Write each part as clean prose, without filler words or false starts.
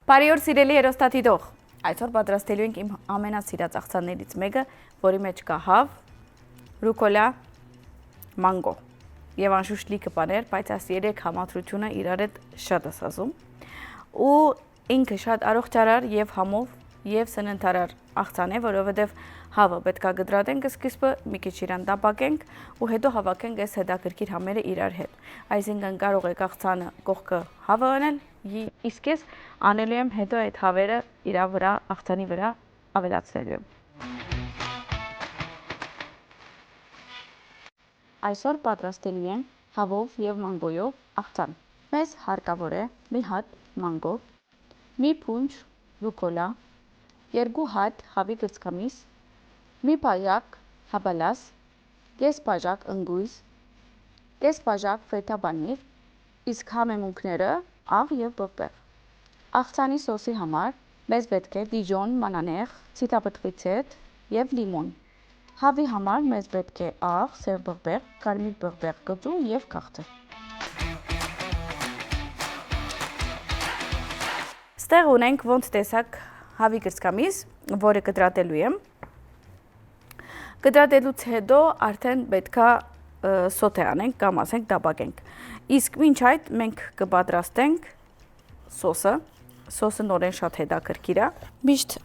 Բարի օր սիրելի հեռուստադիտող, այսօր պատրաստելու ենք իմ ամենասիրած աղցաններից մեկը, որի մեջ կա հավ, ռուկոլա, մանգո եւ անշուշտ լիքը բաներ, բայց այս երեք համադրությունը իրար հետ շատ է սազում ու ինքը շատ առողջարար եւ համով եւ սննդարար աղցան է, որովհետեւ հավը պետքա գտրատենք սկիզբը, մի քիչ իրան տապակենք ու հետո հավաքենք այս հետաքրքիր համերը իրար հետ։ Այսինքն կարող եք աղցանը կողքը հավը անել, իսկ ես անելու եմ հետո այդ հավերը իրա վրա, աղցանի վրա ավելացնելու եմ։ Այսօր պատրաստելու եմ հավով եւ մանգոյով աղցան։ Մեզ հարկավոր է մի հատ մանգո, մի փունջ ռուկոլա, 2 հատ հավի կծկամիս, մի բաժակ հաբալաս, կես բաժակ ընգույզ, կես բաժակ ֆետա բանիր, իսկ համեմունքները աղ եւ բղբեղ։ Աղցանի սոսի համար մեզ պետք է դիժոն մանանեխ, ցիտապտղիցետ եւ լիմոն։ Հավի համար մեզ պետք է աղ, սև բղբեղ, կարմիր բղբեղ, կծու եւ քաղցր։ Ստեղ ունենք ոնց տեսակ հավի կծկամիս, որը կտրատելու եմ։ Կտրատելուց հետո արդեն պետքա սոթե անենք կամ ասենք տապակենք։ Իսկ մինչ այդ մենք կպատրաստենք սոսը նորեն շատ հետաքրքիր է։ Միշտ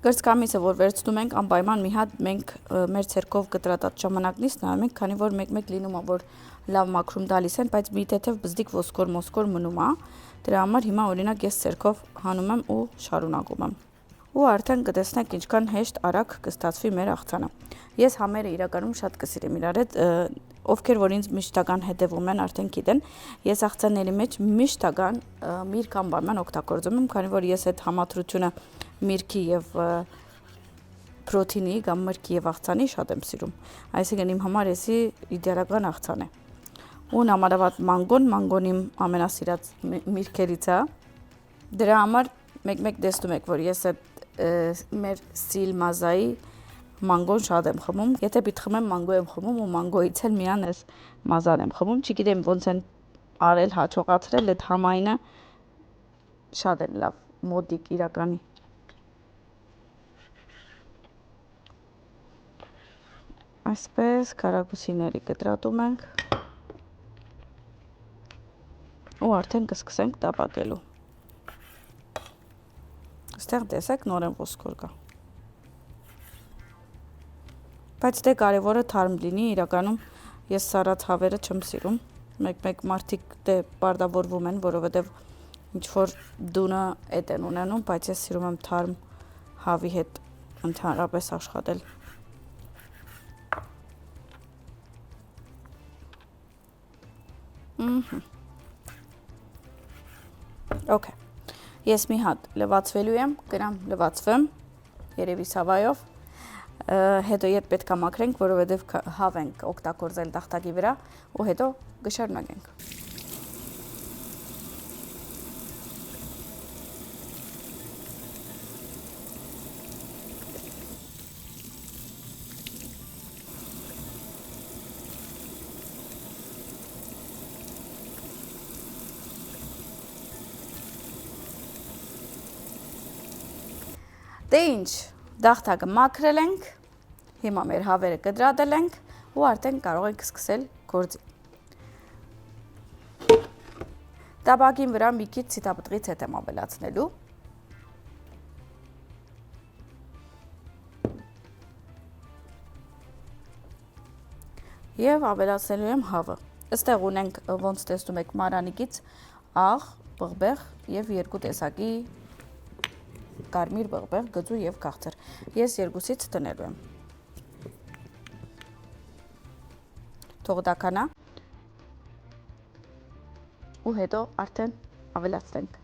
կրծքամիսը որ վերցնում ենք անպայման մի հատ մենք մեր ցերկով կտրատած ժամանակնից նայում ենք, քանի որ մեկ-մեկ լինում է որ լավ մաքրում տալիս են, բայց մի թեթև բզդիկ ոսկոր մնում է։ Դրա համար հիմա օրինակ ես ցերկով հանում եմ ու շարունակում եմ։ Ու արդեն կտեսնեք ինչքան հեշտ արագ կստացվի մեր աղցանը։ Ես համերը իրականում շատ կսիրեմ իրար հետ, ովքեր որ ինձ միշտական հետևում են, արդեն գիտեն, ես աղցանների մեջ միշտական միրգ անպայման օգտագործում եմ, քանի որ ես այդ համադրությունը միրգի եւ պրոթինի կամ մրգի եւ աղցանի շատ եմ սիրում։ Այսինքն իմ համար էսի իդեալական աղցան է։ Ու նամանավանդ մանգոն իմ ամենասիրած միրգերից է։ Դրա համար մեկ-մեկ տեսնում եք, որ ես այդ մեր սիլ մազայի մանգոն շատ եմ խմում։ Եթե պիտի խմեմ մանգո եմ խմում ու մանգոից էլ միան էս մազան եմ խմում։ Չգիտեմ ոնց են արել հաջողացրել այդ համայնը շատ են լավ մոդիկ իրականի։ Այսպես քարակուսիների կտրատում ենք ու արդեն կսկսենք տապակելու։ Այստեղ տեսեք նորեն ոսկոր կա։ Բայց դե կարևորը թարմ լինի, իրականում ես սառած հավերը չեմ սիրում։ Մեկ-մեկ մարդիկ դե պարտավորվում են, որովհետև ինչ որ դունը էդ են ունենում, բայց ես սիրում եմ թարմ հավի հետ ընդհանրապես աշխատել։ Okay։ Ես մի հատ լվացվելու եմ, գնամ լվացվեմ, երևի սավայով, հետո երբ պետք է մաքրենք, որովհետև հավ ենք օգտագործել տախտակի վրա, ու հետո կշարունակենք։ Դե ինչ, դաղթակը մաքրել ենք, հիմա մեր հավերը կտրատել ենք ու արդեն կարող ենք սկսել գործի։ Տապակին վրա մի քիչ ցիտապտղից հետ եմ ավելացնելու։ Եվ ավելացնելու եմ հավը։ Այստեղ ունենք ոնց տեսնում եք մանրանիկից աղ, բղբեղ եւ 2 տեսակի կարմիր բղբեղ, գծու եւ քաղցր։ Ես երկուսից տնելու եմ։ Թող տականա ու հետո արդեն ավելացնենք։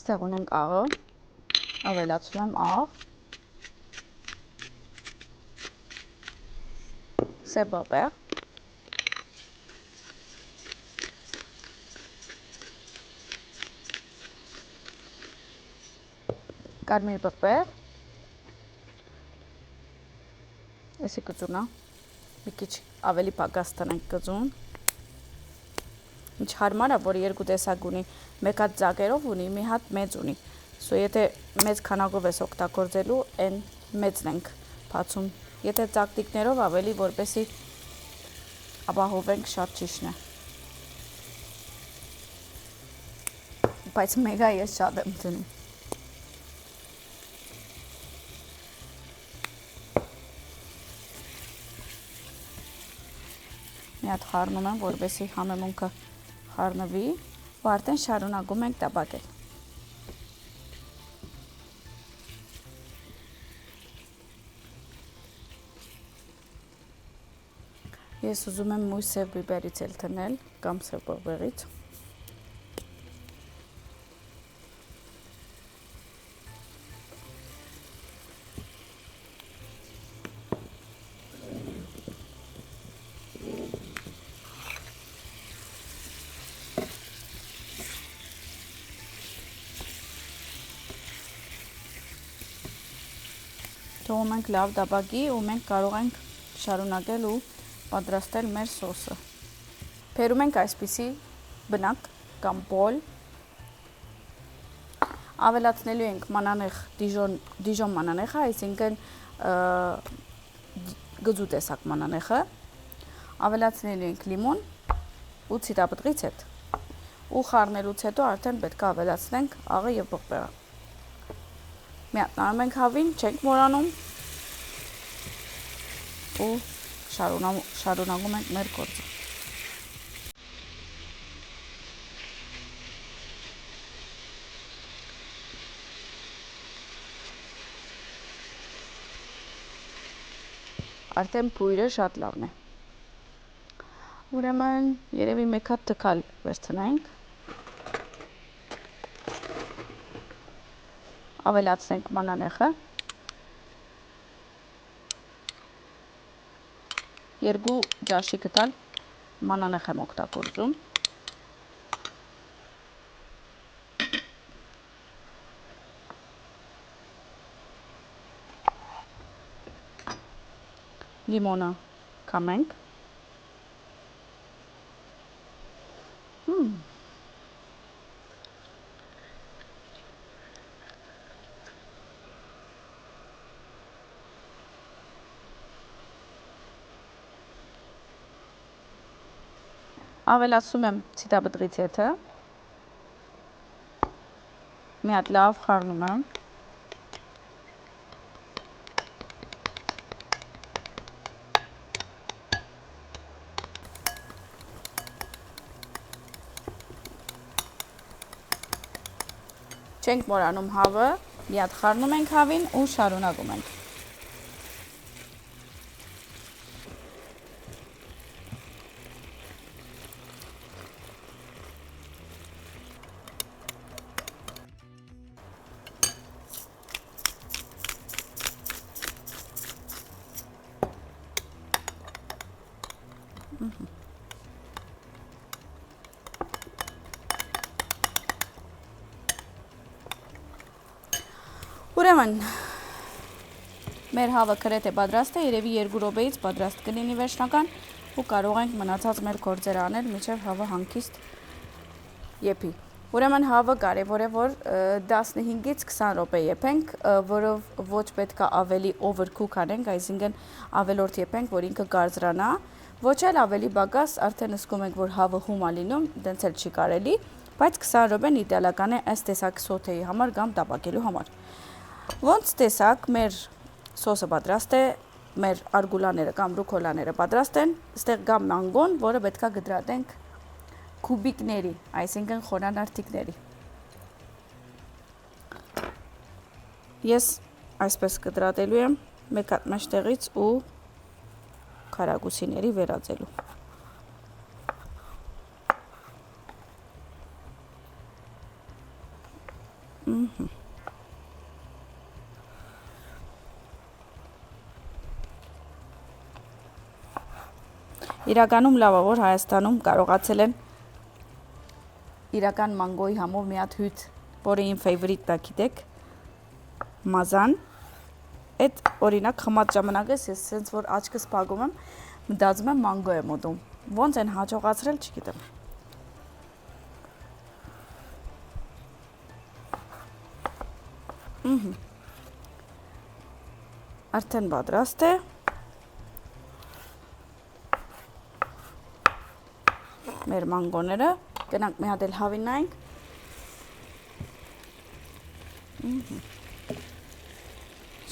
Այստեղ ունենք աղը, ավելացնում եմ աղ, սև բղբեղ, կարմիր պղպեղ, էսի կծուն է, մի քիչ ավելի պակաս տնենք կծուն, ինչ հարմար է, որ երկու տեսակ ունի, մեկ հատ ձագերով ունի, մի հատ մեծ ունի, սո եթե մեծ քանակով ես օգտագործելու, այն մեծն ենք բացում, եթե ծակտիկներով ավելի, որպեսի ապահովենք շատ ճիշտն է, բայց մեգա ես շատ եմ դնում, մի հատ խառնում եմ, որպեսի համեմունքը խառնվի, ու արդեն շարունակում ենք տապակել։ Ես ուզում եմ մույս սև բիբերից էլ թնել, կամ սև պղպեղից։ Թողում ենք լավ տապակի ու մենք կարող ենք շարունակել ու պատրաստել մեր սոսը։ Բերում ենք այսպիսի բնակ կամ բոլ, ավելացնելու ենք մանանեխ, դիժոն մանանեխը, այսինքն գծու տեսակ մանանեխը, ավելացնելու ենք լիմոն ու ցիտապտղից հետ ու խառնելուց հետո արդեն պետք է ավելացնենք աղը և պղպեղը։ Միատնանում ենք հավին, չենք մոռանում ու շարունակում ենք մեր գործը։ Արդեն փույրը շատ լավն է։ Ուրեմն երևի մեկ հատ տքալ վերցնենք։ Ավելացնենք մանանեխը։ Երկու ջաշի գտալ մանանեխ եմ օգտագործում։ Լիմոնը կամենք։ Ավելացում եմ ցիտապտղից հետը, մի հատ լավ խառնում եմ, չենք մոռանում հավը, մի հատ խառնում ենք հավին ու շարունակում ենք։ Ուրեմն, մեր հավը գրեթե պատրաստ է, երևի 2 րոպեից պատրաստ կլինի վերջնական ու կարող ենք մնացած մեր գործերը անել մինչև հավը հանգիստ եփի։ Ուրեմն հավը կարևոր է, որ 15-ից 20 րոպե եփենք, որով ոչ պետք է ավելի overcook անենք, այսինքն ավելորդ եփենք, որ ինքը կարծրանա, ոչ էլ ավելի բագաս, արդեն զգում ենք, որ հավը հում է լինում, դենց էլ չի կարելի, բայց 20 րոպեն իդեալական է այս տեսակ սոթեի համար կամ տապակելու համար։ Ոնց տեսակ մեր սոսը պատրաստ է, մեր արգուլաները կամ ռուկոլաները պատրաստ են, ստեղ կա մանգոն, որը պետք է գտրատենք քուբիկների, այսինքն խորանարդիկների։ Ես այսպես գտրատելու եմ մեկ հատ մեջտեղից ու քարակուսիների վերածելու։ Իրականում լավ է, որ Հայաստանում կարողացել են իրական մանգոյի համով մի հատ հյութ, որը իմ ֆեյվորիտն է, գիտեք, մազան, այդ օրինակ խմած ժամանակս ես սենց որ աչքս փակում եմ, մտածում եմ մանգո եմ ուտում։ Ոնց են հաջողացրել, չգիտեմ։ Արդեն պատրաստ է։ Մեր մանգոները, գնանք մի հատ էլ հավինայինք։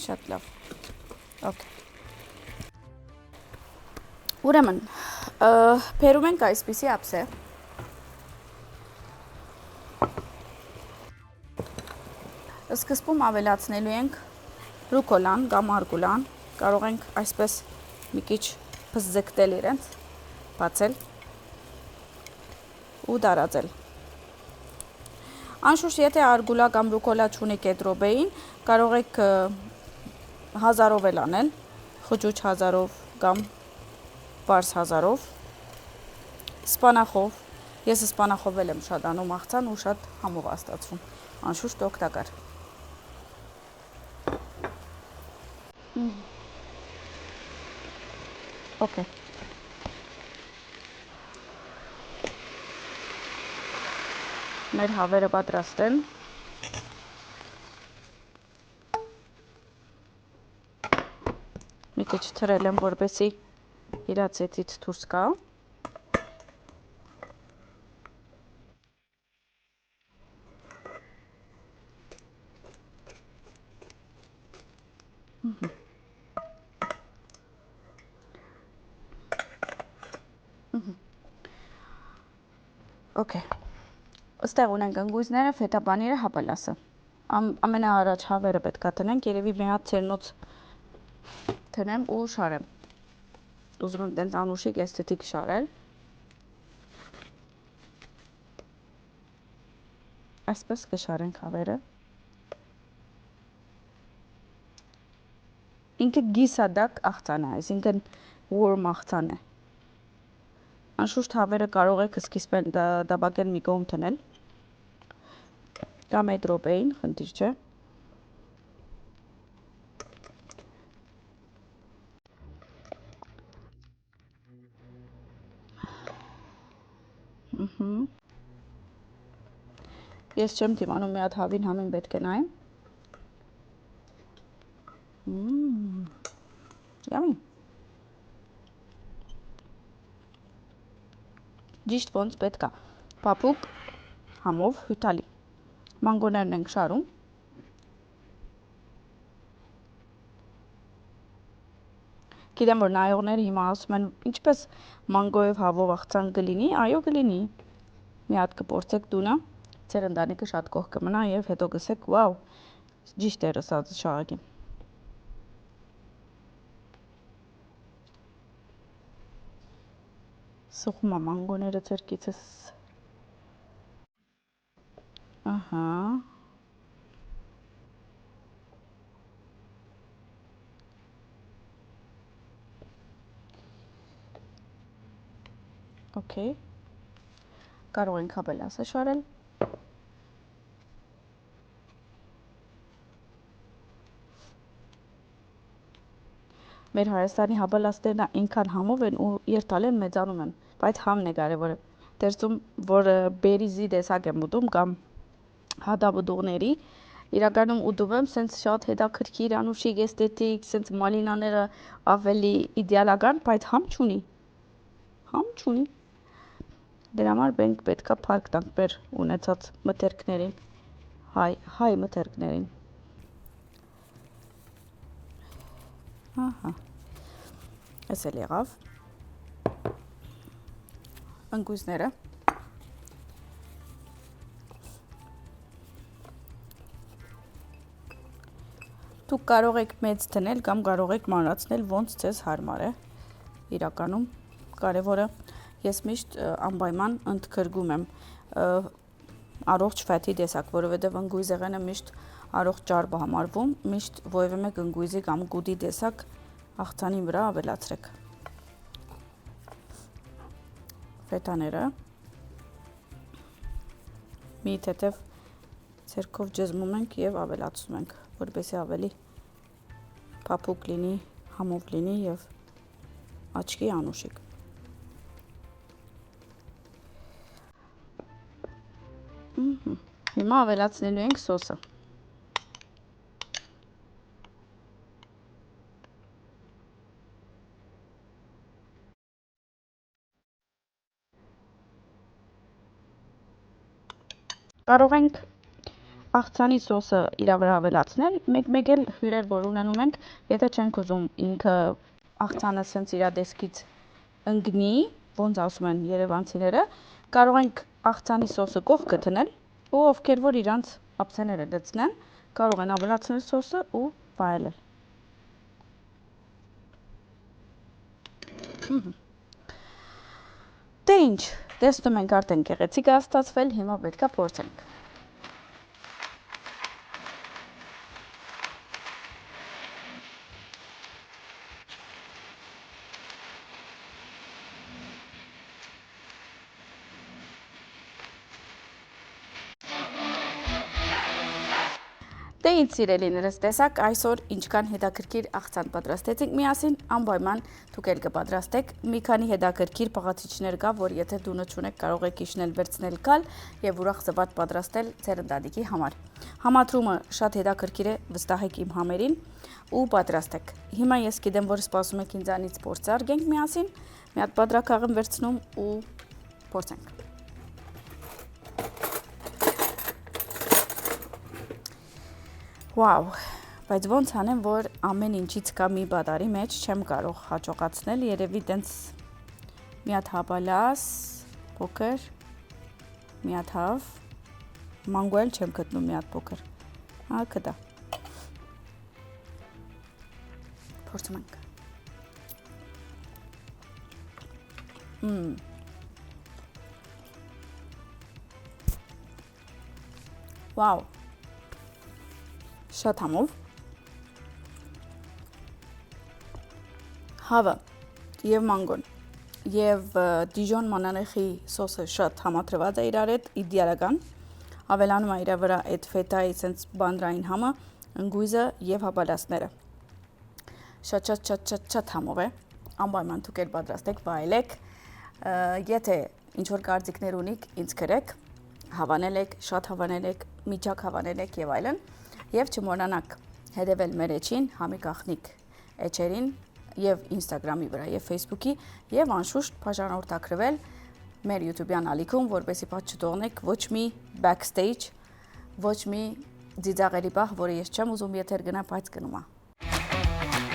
Շատ լավ։ Okay։ Ուրեմն, բերում ենք այսպիսի ափսե։ Սկզբում ավելացնելու ենք ռուկոլան կամ արգուլան, կարող ենք այսպես մի քիչ բզզկտել իրենց, բացել ու դարածել։ Անշուշտ, եթե արգուլա կամ ռուկոլա չունեք այդ ռոբեին, կարող եք 1000-ով էլ անել, խճուճ 1000-ով կամ պարզ 1000-ով, սպանախով, ես սպանախով էլ եմ շատ անում աղցան ու շատ համով աստացվում, անշուշտ օգտակար։ Okay։ Մեր հավերը պատրաստ են։ Մի քիչ թրել եմ, որպեսզի իրա ծեծից դուրս գա։ Okay։ Այստեղ ունենք ընկույզները, ֆետա պանիրը, հապալասը։ Ամենաառաջ հավերը պետք է տնենք, երևի մի հատ ցերնոց տնեմ ու շարեմ։ Ուզում եմ տենց անուշիկ էսթետիկ շարել։ Այսպես կշարենք հավերը։ Ինքը գիսադակ աղցան է, այսինքն warm աղցան է։ Անշուշտ հավերը կարող եք սկիզբեն դաբակել մի կողմ թնել, կամ այդ ռոպեին, խնդիր չէ։ Ես չեմ դիմանում, մի հատ հավին համին պետք է նայեմ։ Yummy։ Ճիշտ ոնց պետք է, փափուկ, համով, հյութալի։ Մանգոներն ենք շարում։ Գիտեմ, որ նայողները հիմա ասում են, ինչպես մանգոյով հավով աղցան կլինի, այո կլինի։ Մի հատ կփորձեք տունը, ձեր ընտանիքը շատ գոհ կմնա եւ հետո կսեք, վաու, ճիշտ էր ասած շահագին։ Սուխում եմ մանգոները ձերքիցս։ Ահա։ Okay։ Կարող ենք հապելասը շարել։ Մեր Հայաստանի հապելասներն այնքան համով են ու երթալ են մեծանում են, բայց համն է կարևորը։ Դերձում, որ բերիզի տեսակ եմ ուտում կամ հադաբուդուղների, իրականում ուտում եմ սենց շատ հետաքրքիր, անուշիկ, էսթետիկ, սենց մալինաները ավելի իդեալական, բայց համ չունի։ Համ չունի։ Դրա համար մենք պետքա փառք տանք մեր ունեցած մթերքներին, հայ մթերքներին։ Ահա։ Էս էլ եղավ։ Ընկույզները։ Դուք կարող եք մեծ դնել կամ կարող եք մանրացնել, ոնց ձեզ հարմար է։ Իրականում կարևորը ես միշտ անպայման ընդգրկում եմ առողջ ֆեթի տեսակ, որովհետև ընկույզեղենը միշտ առողջ ճարպ համարվում, միշտ որևէ մեկ ընկույզի կամ կուտի տեսակ աղցանի վրա ավելացրեք։ Ֆետաները մի թեթև ձեռքով ջզմում ենք եւ ավելացնում ենք։ որպեսզի ավելի փափուկ լինի, համով լինի եւ աչքի անուշիկ։ Հիմա ավելացնելու ենք սոսը։ Կարող ենք աղցանի սոսը իր վրա ավելացնել, մեկ էլ հյուրեր, որ ունենում ենք, եթե չենք ուզում ինքը աղցանը սենց իր դեսքից ընկնի, ոնց ասում են երևանցիները, կարող ենք աղցանի սոսը կողքը դնել, ու ովքեր որ իրանց ափսեները լցնեն, կարող են ավելացնել սոսը ու վայելել։ Դե ինչ, տեսնում ենք արդեն գեղեցիկ է ստացվել, հիմա պետք է փորձենք։ Դե ինչ սիրելիներս, տեսակ այսօր ինչքան հետաքրքիր աղցան պատրաստեցինք միասին, անպայման դուք էլ կպատրաստեք։ Մի քանի հետաքրքիր պղացիչներ կա, որ եթե դունը չունեք, կարող եք իջնել վերցնել կալ եւ ուրախ զվարթ պատրաստել ձեր ընտանիքի համար։ Համադրումը շատ հետաքրքիր է, վստահեք իմ համերին ու պատրաստեք։ Հիմա ես գիտեմ, որ սպասում եք ինձանից փորձարկենք միասին։ Մի հատ պատրակաղ եմ վերցնում ու փորձենք։ Վաու, բայց ոնց անեմ, որ ամեն ինչից կա մի բադարի մեջ, չեմ կարող հաջողացնել, երևի տենց մի հատ հապալաս, փոքր, մի հատ հավ, մանգո էլ չեմ գտնում մի հատ փոքր, կտա, փորձում ենք, վաու, շատ համով, հավը և մանգոն և դիժոն մանանեխի սոսը շատ համադրված է իրար հետ, իդեալական, ավելանում է իր վրա այդ ֆետայի սենց բանդրային համը, ընգույզը և հապալասները, շատ համով է, անպայման դուք էլ պատրաստեք, վայելեք, եթե ինչ-որ կարծիքներ ունիք, ինձ գրեք, հավանել եք, շատ հավանել եք, միջակ հավանել եք և այլն, և չմոռանաք հետևել մեր էջին, Համի Գաղտնիք էջերին և Ինստագրամի վրա և Ֆեյսբուքի և անշուշտ բաժանորդագրվել մեր YouTube-յան ալիքում, որպեսզի բաց չթողնեք ոչ մի backstage, ոչ մի ձիձաղերի պահ, որը ես չեմ ուզում եթեր գնա, բայց գնում է։